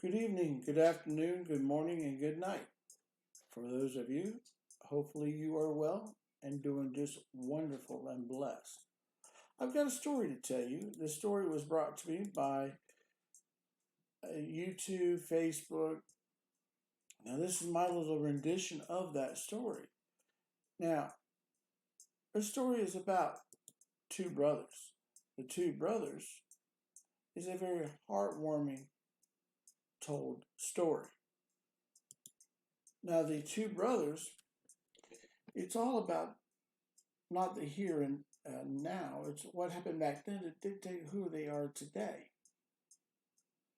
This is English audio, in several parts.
Good evening, good afternoon, good morning, and good night. For those of you, hopefully you are well and doing just wonderful and blessed. I've got a story to tell you. This story was brought to me by YouTube, Facebook. Now, this is my little rendition of that story. Now, the story is about two brothers. The two brothers is a very heartwarming told story. Now, the two brothers, it's all about not the here and now. It's what happened back then to dictate who they are today.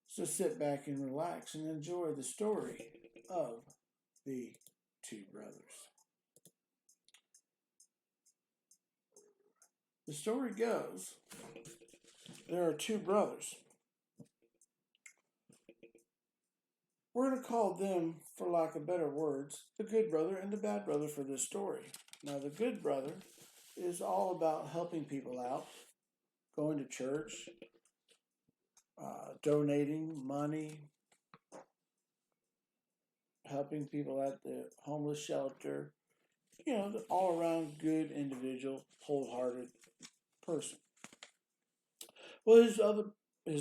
So sit back and relax and enjoy the story of the two brothers. The story goes there are two brothers. We're going to call them, for lack of better words, the good brother and the bad brother for this story. Now, the good brother is all about helping people out, going to church, donating money, helping people at the homeless shelter, the all around good individual, wholehearted person. Well, his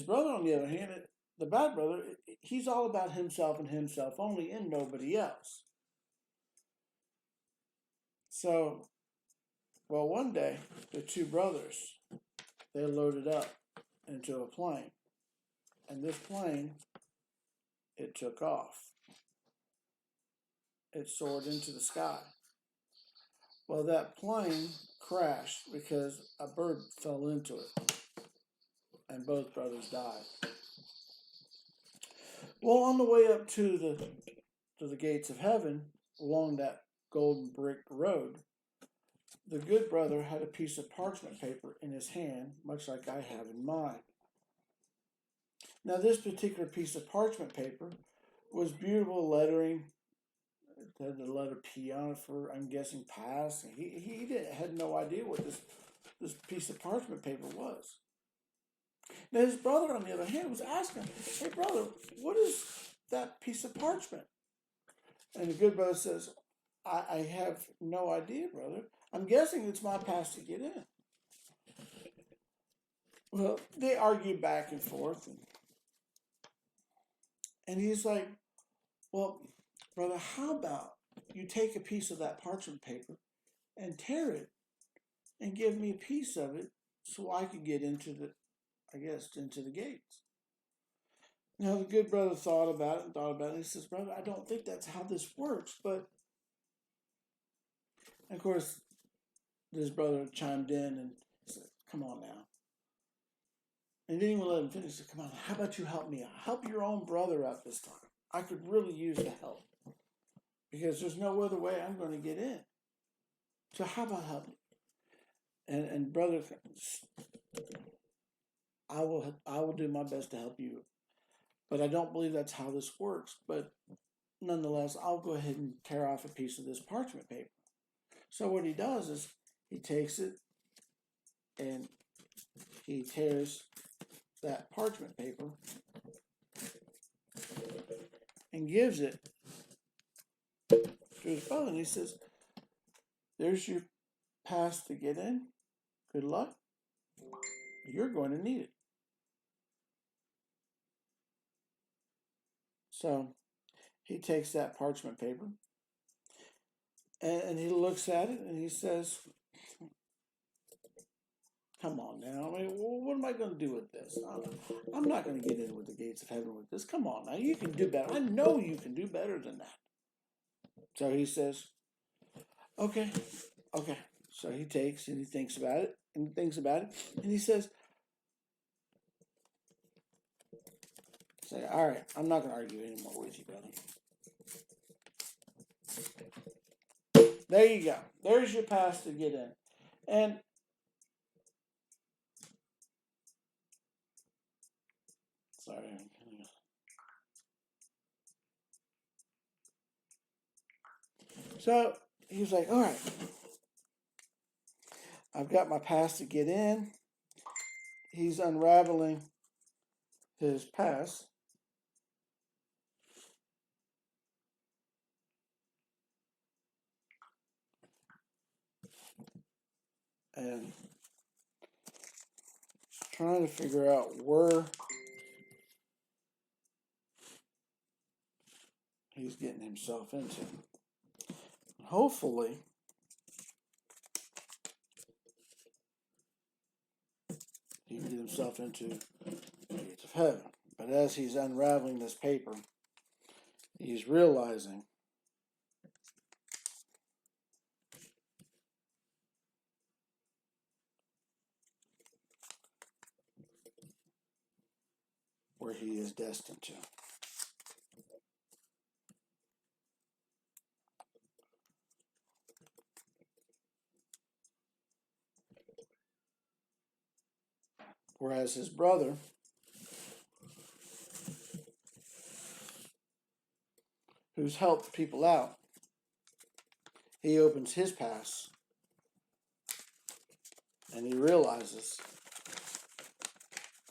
brother, on the other hand, the bad brother, he's all about himself and himself only and nobody else. So, well, one day, the two brothers, they loaded up into a plane. And this plane, it took off. It soared into the sky. Well, that plane crashed because a bird fell into it. And both brothers died. Well, on the way up to the gates of heaven, along that golden brick road, the good brother had a piece of parchment paper in his hand, much like I have in mine. Now, this particular piece of parchment paper was beautiful lettering. It had the letter P on it for, I'm guessing, pass. Had no idea what this piece of parchment paper was. Now, his brother, on the other hand, was asking, hey, brother, what is that piece of parchment? And the good brother says, I have no idea, brother. I'm guessing it's my pass to get in. Well, they argue back and forth. And he's like, well, brother, how about you take a piece of that parchment paper and tear it and give me a piece of it so I could get into into the gates. Now, the good brother thought about it and thought about it. And he says, brother, I don't think that's how this works. But, of course, his brother chimed in and said, come on now. And didn't even let him finish. He said, come on, how about you help me out? Help your own brother out this time. I could really use the help. Because there's no other way I'm going to get in. So how about help me? And brother, I will do my best to help you. But I don't believe that's how this works. But nonetheless, I'll go ahead and tear off a piece of this parchment paper. So what he does is he takes it and he tears that parchment paper and gives it to his brother. And he says, there's your pass to get in. Good luck. You're going to need it. So he takes that parchment paper and he looks at it and he says, come on now. I mean, what am I going to do with this? I'm not going to get in with the gates of heaven with this. Come on now. You can do better. I know you can do better than that. So he says, okay. So he takes and he thinks about it and he says, all right, I'm not going to argue anymore with you, brother. There you go. There's your pass to get in. And sorry. So he's like, all right, I've got my pass to get in. He's unraveling his pass. and trying to figure out where he's getting himself into. Hopefully, he can get himself into the gates of heaven. But as he's unraveling this paper, he's realizing where he is destined to. Whereas his brother, who's helped people out, he opens his pass and he realizes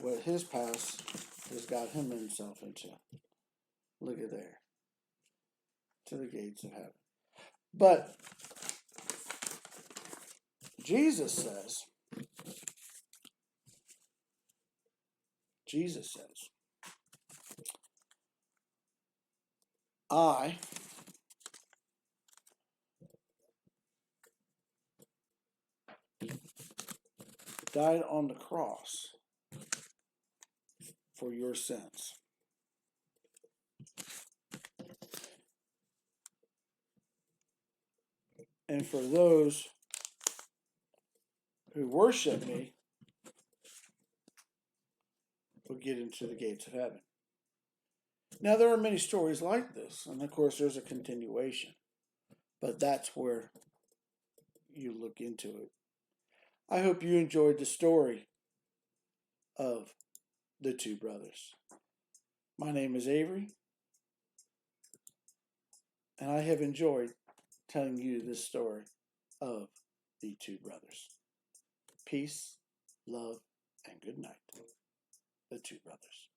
what his past has got him himself into. Look at there. To the gates of heaven. But Jesus says, I died on the cross for your sins. And for those who worship me will get into the gates of heaven. Now, there are many stories like this, and of course, there's a continuation, but that's where you look into it. I hope you enjoyed the story of the two brothers. My name is Avery, and I have enjoyed telling you this story of the two brothers. Peace, love, and good night. The two brothers.